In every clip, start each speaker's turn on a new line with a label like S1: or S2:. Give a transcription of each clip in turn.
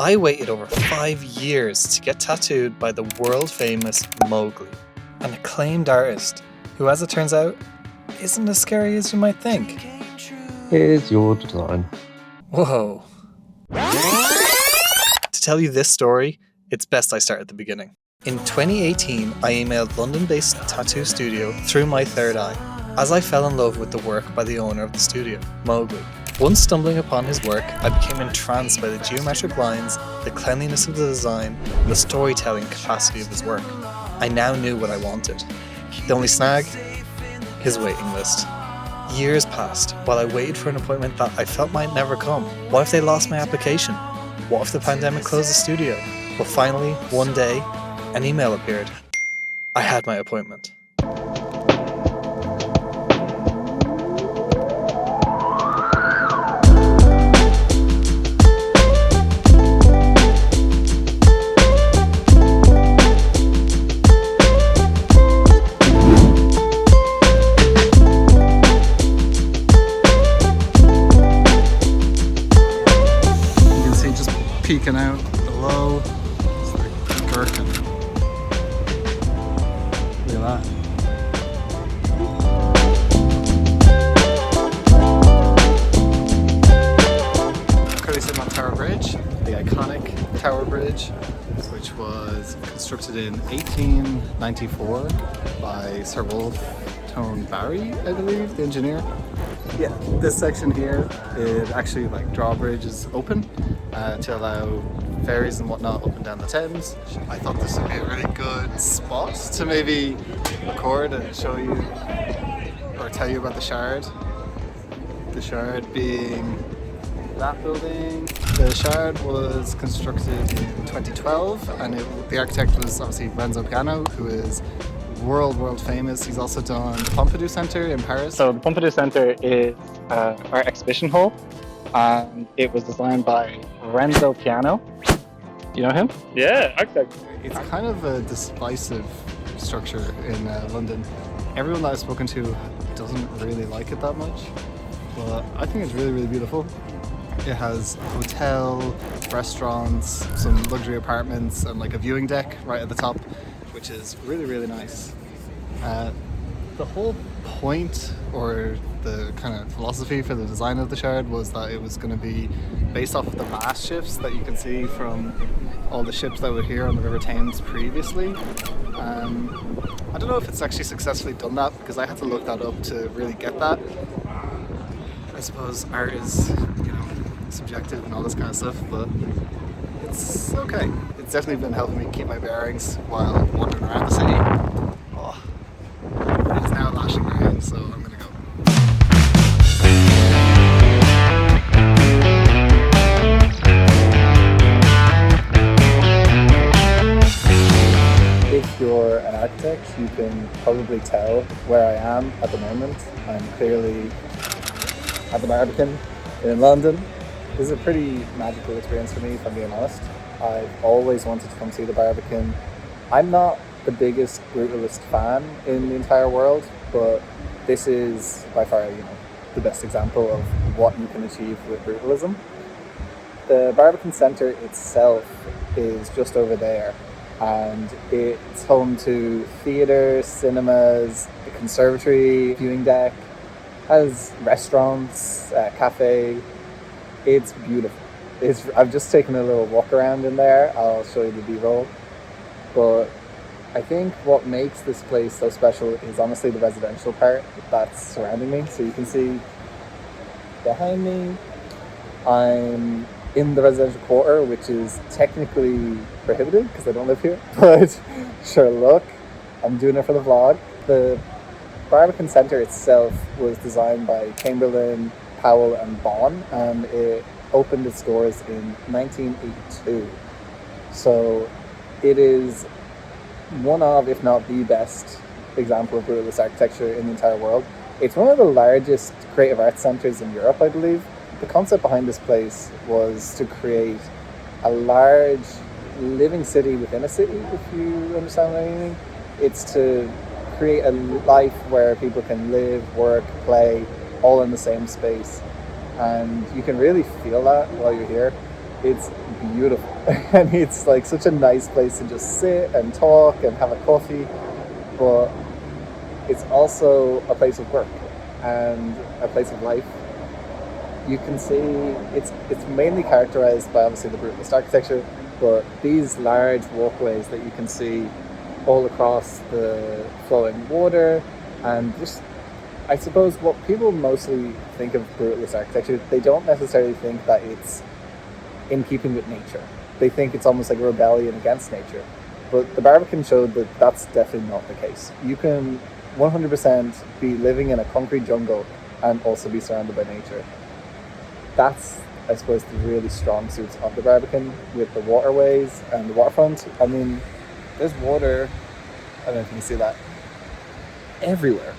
S1: I waited over 5 years to get tattooed by the world-famous Mowgli, an acclaimed artist who, as it turns out, isn't as scary as you might think.
S2: Here's your design.
S1: Whoa. To tell you this story, it's best I start at the beginning. In 2018, I emailed London-based tattoo studio Through My Third Eye, as I fell in love with the work by the owner of the studio, Mowgli. Once stumbling upon his work, I became entranced by the geometric lines, the cleanliness of the design, and the storytelling capacity of his work. I now knew what I wanted. The only snag? His waiting list. Years passed while I waited for an appointment that I felt might never come. What if they lost my application? What if the pandemic closed the studio? But finally, one day, an email appeared. I had my appointment. Peeking out below, it's like Gherkin. Look at that. Currently sitting on Tower Bridge, the iconic Tower Bridge, which was constructed in 1894 by Sir Walter Barry, I believe, the engineer. Yeah, this section here, it actually drawbridge is open to allow ferries and whatnot up and down the Thames. I thought this would be a really good spot to maybe record and show you or tell you about the Shard. The Shard being that building. The Shard was constructed in 2012 and the architect was obviously Renzo Piano, who is world famous. He's also done the Pompidou Center in Paris.
S3: So the Pompidou Center is our exhibition hall, and it was designed by Renzo Piano. You know him? Yeah, architect.
S1: It's kind of a divisive structure in London. Everyone that I've spoken to doesn't really like it that much, but I think it's really beautiful. It has a hotel, restaurants, some luxury apartments, and a viewing deck right at the top, which is really nice. The whole point, or the kind of philosophy for the design of the Shard, was that it was going to be based off of the mast shifts that you can see from all the ships that were here on the River Thames previously. I don't know if it's actually successfully done that, because I had to look that up to really get that. I suppose art is, subjective and all this kind of stuff, but it's okay. It's definitely been helping me keep my bearings while wandering around the city. Oh, it is now lashing rain, so I'm gonna go. If you're an architect, you can probably tell where I am at the moment. I'm clearly at the Barbican in London. This is a pretty magical experience for me, if I'm being honest. I've always wanted to come see the Barbican. I'm not the biggest brutalist fan in the entire world, but this is by far, the best example of what you can achieve with brutalism. The Barbican Centre itself is just over there, and it's home to theatre, cinemas, a conservatory, viewing deck, has restaurants, cafe. It's beautiful. I've just taken a little walk around in there. I'll show you the B-roll. But I think what makes this place so special is honestly the residential part that's surrounding me. So you can see behind me, I'm in the residential quarter, which is technically prohibited because I don't live here. But sure, look, I'm doing it for the vlog. The Barbican Centre itself was designed by Chamberlain, Powell and Bond, and it opened its doors in 1982. So it is one of, if not the best example of brutalist architecture in the entire world. It's one of the largest creative arts centres in Europe, I believe. The concept behind this place was to create a large living city within a city, if you understand what I mean. It's to create a life where people can live, work, play, all in the same space. And you can really feel that while you're here. It's beautiful. And it's like such a nice place to just sit and talk and have a coffee. But it's also a place of work and a place of life. You can see it's mainly characterized by obviously the brutalist architecture, but these large walkways that you can see all across the flowing water, and just, I suppose what people mostly think of brutalist architecture, they don't necessarily think that it's in keeping with nature. They think it's almost like a rebellion against nature. But the Barbican showed that that's definitely not the case. You can 100% be living in a concrete jungle and also be surrounded by nature. That's, I suppose, the really strong suits of the Barbican, with the waterways and the waterfront. I mean, there's water, I don't know if you can see that, everywhere.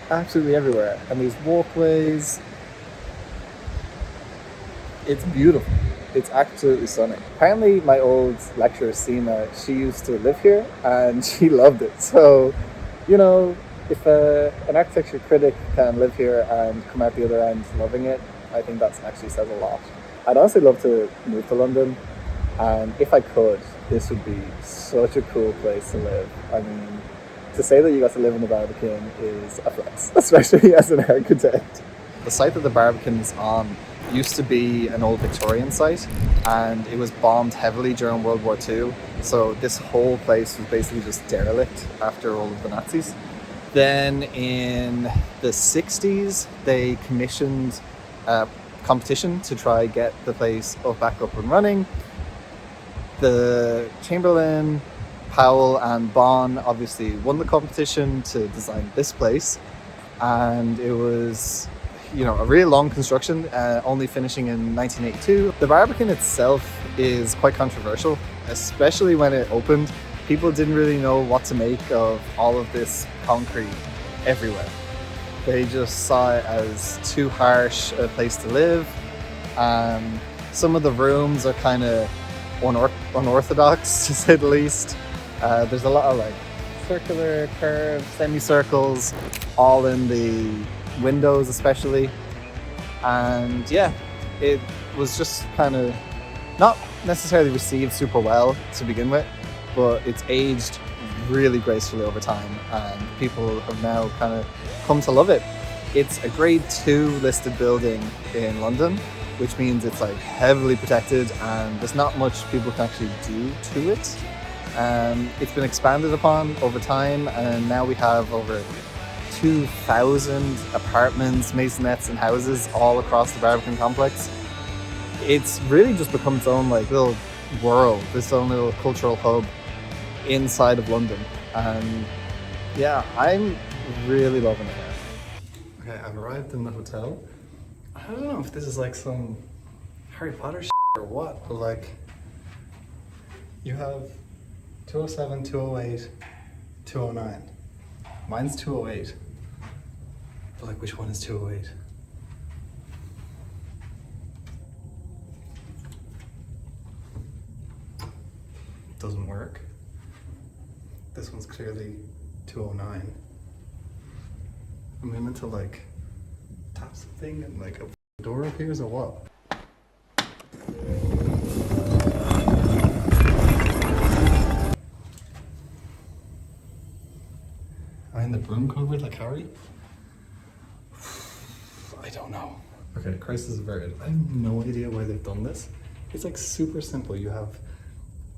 S1: Absolutely everywhere. And these walkways, it's beautiful. It's absolutely stunning. Apparently my old lecturer, Seán, she used to live here and she loved it. So, you know, if an architecture critic can live here and come out the other end loving it, I think that actually says a lot. I'd honestly love to move to London, and if I could, this would be such a cool place to live. I mean, to say that you got to live in the Barbican is a flex, especially as an architect. The site that the Barbican is on used to be an old Victorian site, and it was bombed heavily during World War II. So this whole place was basically just derelict after all of the Nazis. Then in the 60s, they commissioned a competition to try get the place back up and running. The Chamberlain, Powell and Bonn obviously won the competition to design this place, and it was, you know, a really long construction, only finishing in 1982. The Barbican itself is quite controversial, especially when it opened. People didn't really know what to make of all of this concrete everywhere. They just saw it as too harsh a place to live. Some of the rooms are kind of unorthodox, to say the least. There's a lot of like circular curves, semicircles, all in the windows especially. And yeah, it was just kind of not necessarily received super well to begin with, but it's aged really gracefully over time, and people have now kind of come to love it. It's a grade 2 listed building in London, which means it's like heavily protected and there's not much people can actually do to it. It's been expanded upon over time, and now we have over 2,000 apartments, maisonettes and houses all across the Barbican complex. It's really just become its own like little world, its own little cultural hub inside of London. And yeah, I'm really loving it. Okay, I've arrived in the hotel. I don't know if this is like some Harry Potter shit or what, but like, you have 207, 208, 209. Mine's 208. But like, which one is 208? Doesn't work. This one's clearly 209. Am I meant to like tap something and like a door appears or what? Am I in the broom cupboard like Harry? I don't know. Okay, crisis averted. I have no idea why they've done this. It's like super simple. You have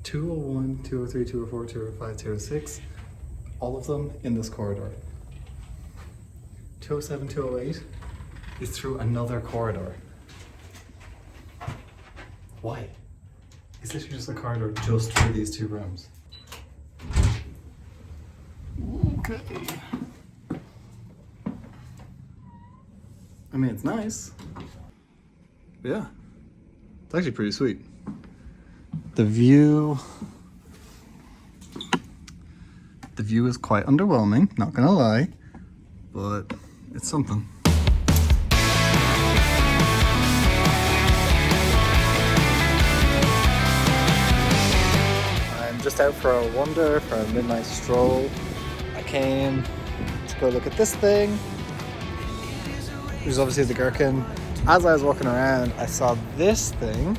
S1: 201, 203, 204, 205, 206, all of them in this corridor. 207, 208 is through another corridor. Why? Is this just a corridor just for these two rooms? Okay. I mean, it's nice. But yeah, it's actually pretty sweet. The view is quite underwhelming, not gonna lie, but it's something. I'm just out for a wander, for a midnight stroll. I came to go look at this thing, which is obviously the Gherkin. As I was walking around, I saw this thing,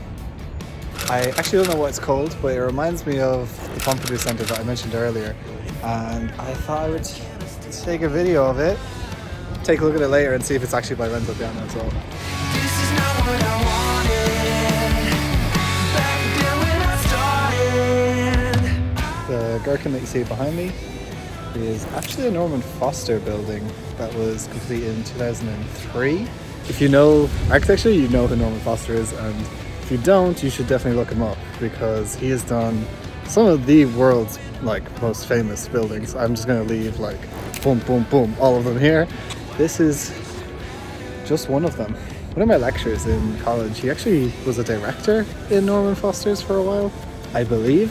S1: I actually don't know what it's called, but it reminds me of the Pompidou Centre that I mentioned earlier. And I thought I would take a video of it, take a look at it later and see if it's actually by Renzo Piano as well.
S4: This is not what I wanted back then when I started.
S1: The Gherkin that you see behind me is actually a Norman Foster building that was completed in 2003. If you know architecture, you know who Norman Foster is, and if you don't, you should definitely look him up because he has done some of the world's most famous buildings. I'm just going to leave boom, boom, boom, all of them here. This is just one of them. One of my lecturers in college, he actually was a director in Norman Foster's for a while, I believe,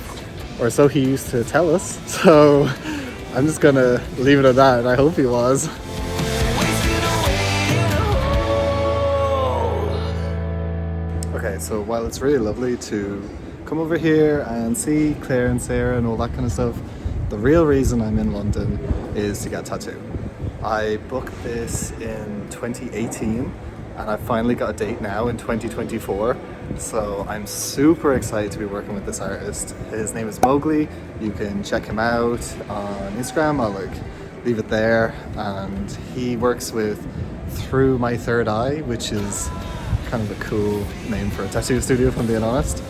S1: or so he used to tell us. So I'm just going to leave it at that, and I hope he was. Okay, so while it's really lovely to come over here and see Claire and Sarah and all that kind of stuff, the real reason I'm in London is to get a tattoo. I booked this in 2018 and I finally got a date now in 2024. So I'm super excited to be working with this artist. His name is Mowgli. You can check him out on Instagram. I'll leave it there. And he works with Through My Third Eye, which is kind of a cool name for a tattoo studio, if I'm being honest.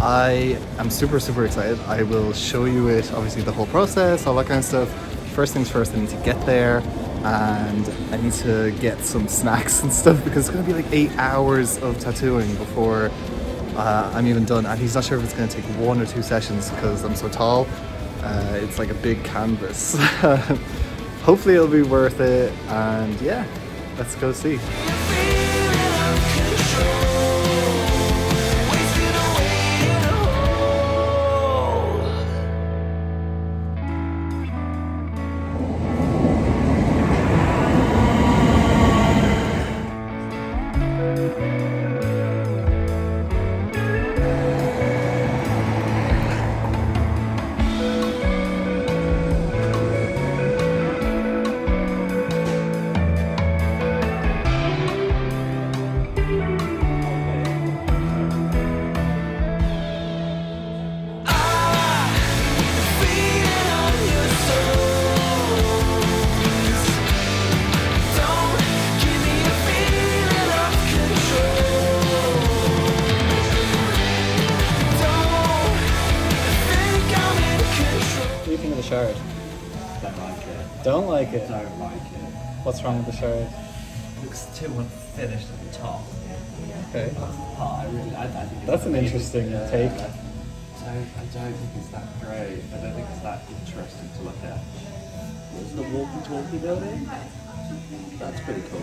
S1: I am super excited. I will show you it, obviously the whole process, all that kind of stuff. First things first, I need to get there and I need to get some snacks and stuff because it's going to be 8 hours of tattooing before I'm even done, and he's not sure if it's going to take 1 or 2 sessions because I'm so tall. It's like a big canvas. Hopefully it'll be worth it, and yeah, let's go see. Shard.
S5: Don't like it.
S1: Don't like it?
S5: Don't like it.
S1: What's wrong with the shard?
S5: It looks too unfinished at the top.
S1: Okay.
S5: That's the part I think
S1: That's an interesting take.
S5: I don't think it's that great. I don't think it's that interesting to look at. What's the Walkie Talkie building? That's pretty cool.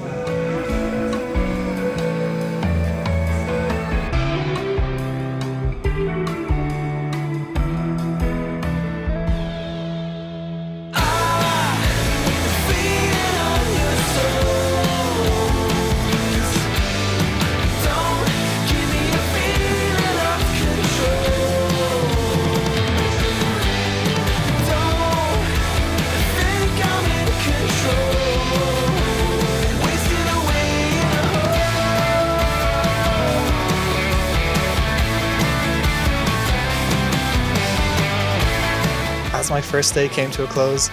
S1: As my first day came to a close,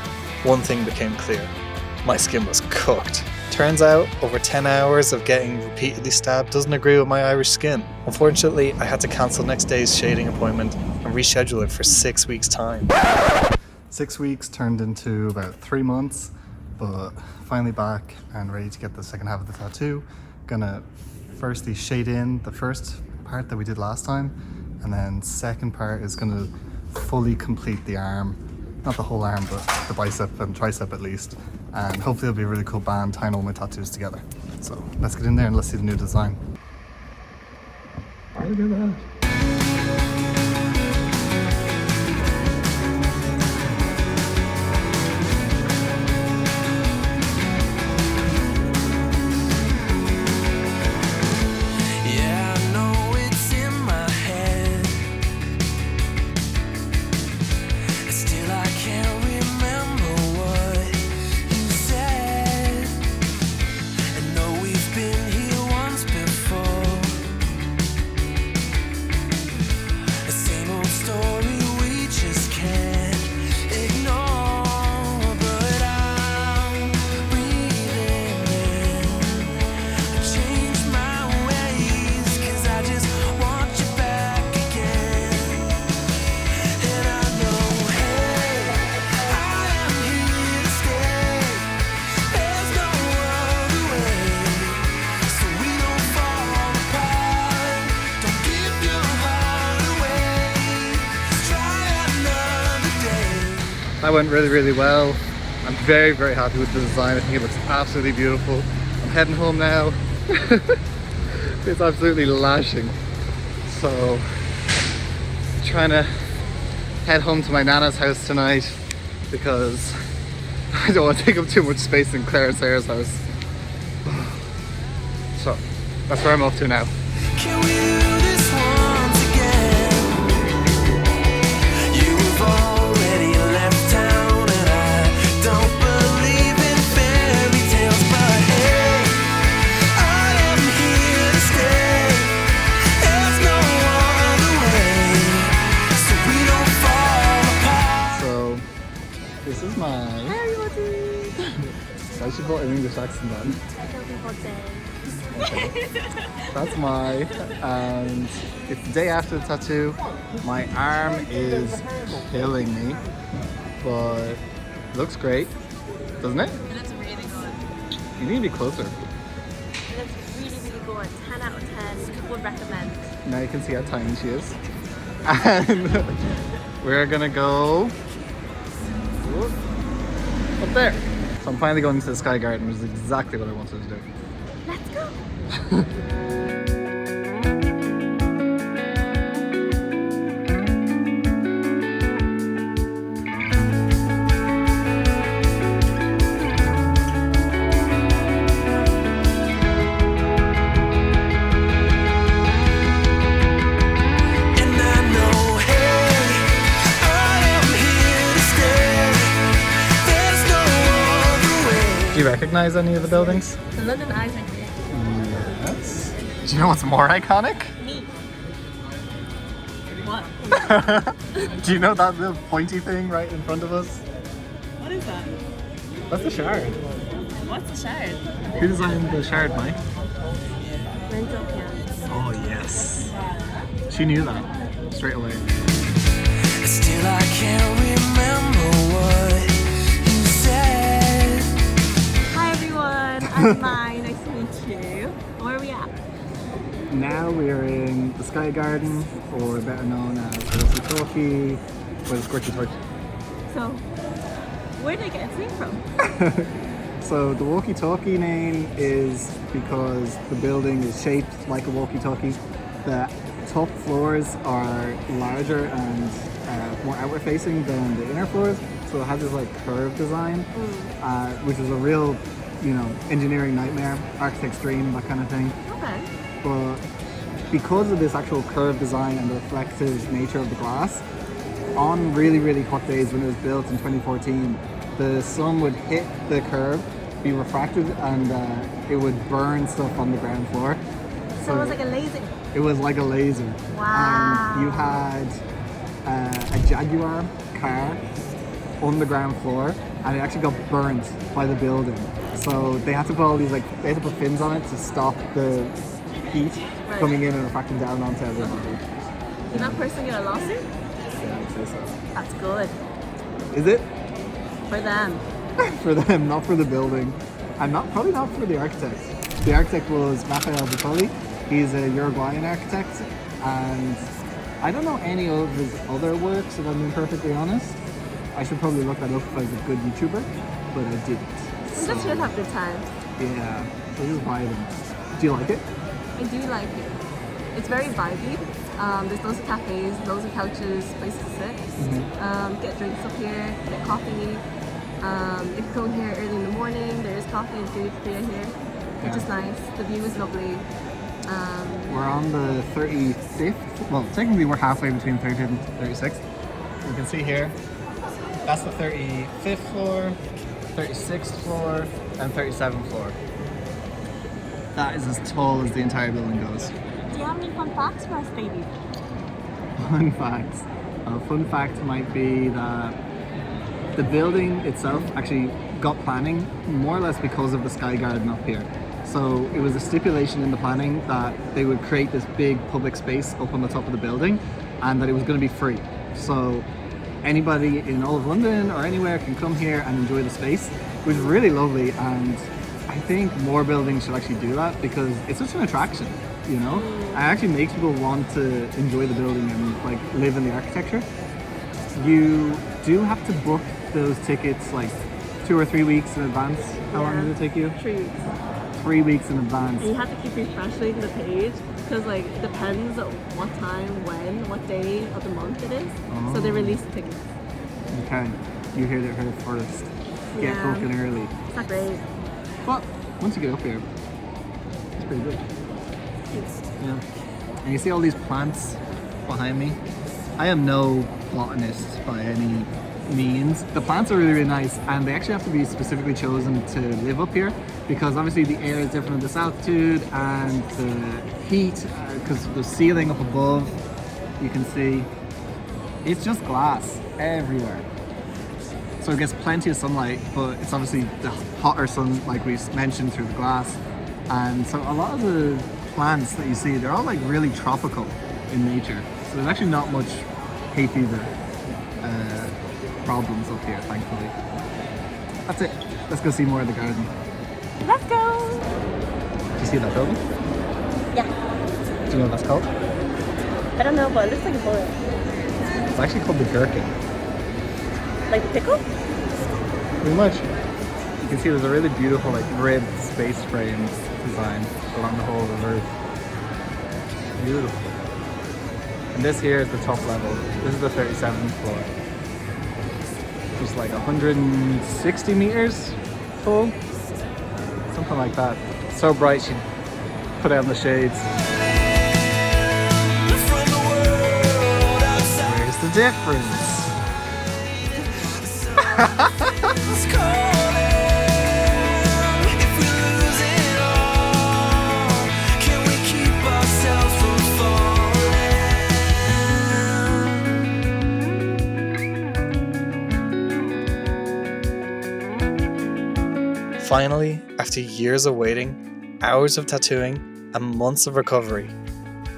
S1: one thing became clear. My skin was cooked. Turns out, over 10 hours of getting repeatedly stabbed doesn't agree with my Irish skin. Unfortunately, I had to cancel next day's shading appointment and reschedule it for 6 weeks' time. 6 weeks turned into about 3 months, but finally back and ready to get the second half of the tattoo. Gonna firstly shade in the first part that we did last time, and then second part is gonna fully complete the arm, not the whole arm, but the bicep and tricep at least, and hopefully it'll be a really cool band tying all my tattoos together. So let's get in there and let's see the new design. Look at that. That went really, really well. I'm very, very happy with the design. I think it looks absolutely beautiful. I'm heading home now. It's absolutely lashing. So, trying to head home to my Nana's house tonight because I don't want to take up too much space in Claire and Sarah's house. So, that's where I'm off to now.
S4: Can we do this once again? You've already left town, and I don't believe in fairy tales, but hey, I am here to stay. There's no other way, so we don't fall apart.
S1: So, this is my...
S6: Hi everybody!
S1: I should put an English accent on.
S6: I don't think what's
S1: That's my, and it's the day after the tattoo. My arm is killing me, but it looks great, doesn't it?
S6: It looks really good.
S1: You need to be closer.
S6: It looks really, really good. 10 out of 10. Would recommend.
S1: Now you can see how tiny she is. And we're gonna go up there. So I'm finally going to the Sky Garden, which is exactly what I wanted to do.
S6: Let's go!
S4: And I know, hey, I am here to stay. There's no other way.
S1: Do you recognize any of the buildings?
S6: The London Eye is right here.
S1: Yes. Do you know what's more iconic?
S6: Me. What?
S1: Do you know that little pointy thing right in front of us?
S6: What is that?
S1: That's the shard.
S6: What's the shard?
S1: Who designed the shard, Mike?
S6: Rental cans.
S1: Oh yes. She knew that straight away.
S4: Still I can't remember what you said.
S6: Hi everyone, I'm Mai. Nice to meet you. Where are we at?
S1: Now we are in the Sky Garden, or better known as the Walkie Talkie, or the Squirty Torch.
S6: So, where did I get its name from?
S1: So the Walkie Talkie name is because the building is shaped like a walkie-talkie. The top floors are larger and more outward facing than the inner floors, so it has this like curved design, which is a real, engineering nightmare, architect's dream, that kind of thing.
S6: Okay.
S1: But because of this actual curved design and the reflective nature of the glass, on really, really hot days when it was built in 2014, the sun would hit the curve, be refracted, and it would burn stuff on the ground floor.
S6: So it was like a laser.
S1: It was like a laser.
S6: Wow.
S1: And you had a Jaguar car on the ground floor, and it actually got burnt by the building. So they had to put all these they had to put fins on it to stop the heat coming in and refracting down onto everybody.
S6: Did that person get a lawsuit?
S1: Yeah, I'd say so.
S6: That's good.
S1: Is it?
S6: For them.
S1: For them, not for the building, and probably not for the architect. The architect was Rafael Vitoli. He's a Uruguayan architect, and I don't know any of his other works, if I'm being perfectly honest. I should probably look that up if I was a good YouTuber, but I didn't.
S6: We just should have good times.
S1: Yeah, so just buy them. Do you like it?
S6: I do like it. It's very vibey. There's loads of cafes, loads of couches, places to sit. Get drinks up here, get coffee. If you come here early in the morning, there is coffee and food for you here, which is nice. The view is lovely.
S1: We're on the 35th. Well, technically we're halfway between 35th and 36th. You can see here, that's the 35th floor, 36th floor, and 37th floor. That is as tall as the entire building goes.
S6: Do you have any fun facts for us, baby?
S1: Fun facts. A fun fact might be that the building itself actually got planning more or less because of the Sky Garden up here. So it was a stipulation in the planning that they would create this big public space up on the top of the building, and that it was going to be free. So anybody in all of London or anywhere can come here and enjoy the space, which is really lovely. And I think more buildings should actually do that because it's such an attraction, It actually makes people want to enjoy the building and live in the architecture. You do have to book those tickets like 2 or 3 weeks in advance. How long
S6: Yeah.
S1: did it take you?
S6: 3 weeks.
S1: 3 weeks in advance.
S6: And you have to keep refreshing the page because like it depends on what time, when, what day of the month it is. So they release the tickets.
S1: Okay, you heard it here first. Get
S6: Yeah.
S1: booking early.
S6: It's not great.
S1: But once you get up here, it's pretty good. Yeah. And you see all these plants behind me? I am no botanist by any means. The plants are really, really nice, and they actually have to be specifically chosen to live up here because obviously the air is different at this altitude and the heat, because the ceiling up above, you can see, it's just glass everywhere. So it gets plenty of sunlight, but it's obviously the hotter sun, like we mentioned, through the glass. And so a lot of the plants that you see, they're all like really tropical in nature. So there's actually not much hay fever problems up here, thankfully. That's it. Let's go see more of the garden.
S6: Let's go!
S1: Do you see that building?
S6: Yeah.
S1: Do you know what that's called?
S6: I don't know, but it looks like a bullet.
S1: It's actually called the Gherkin.
S6: Like the pickle?
S1: Pretty much. You can see there's a really beautiful like ribbed space frame design along the whole of the roof. Beautiful. And this here is the top level. This is the 37th floor. Just like 160 meters tall. Something like that. So bright she put out the shades.
S4: From the world outside.
S1: Where's the difference?
S4: It's calling. If we lose it all, can we keep ourselves from falling?
S3: Finally, after years of waiting, hours of tattooing, and months of recovery,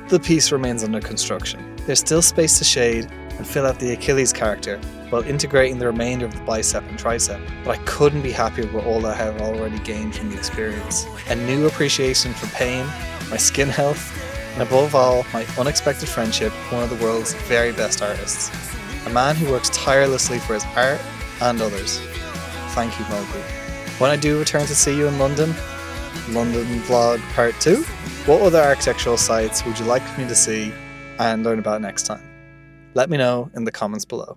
S3: the piece remains under construction. There's still space to shade and fill out the Achilles character while integrating the remainder of the bicep and tricep, but I couldn't be happier with all I have already gained from the experience. A new appreciation for pain, my skin health, and above all, my unexpected friendship with one of the world's very best artists. A man who works tirelessly for his art and others. Thank you, Mowgli. When I do return to see you in London Vlog Part 2, what other architectural sites would you like me to see and learn about next time? Let me know in the comments below.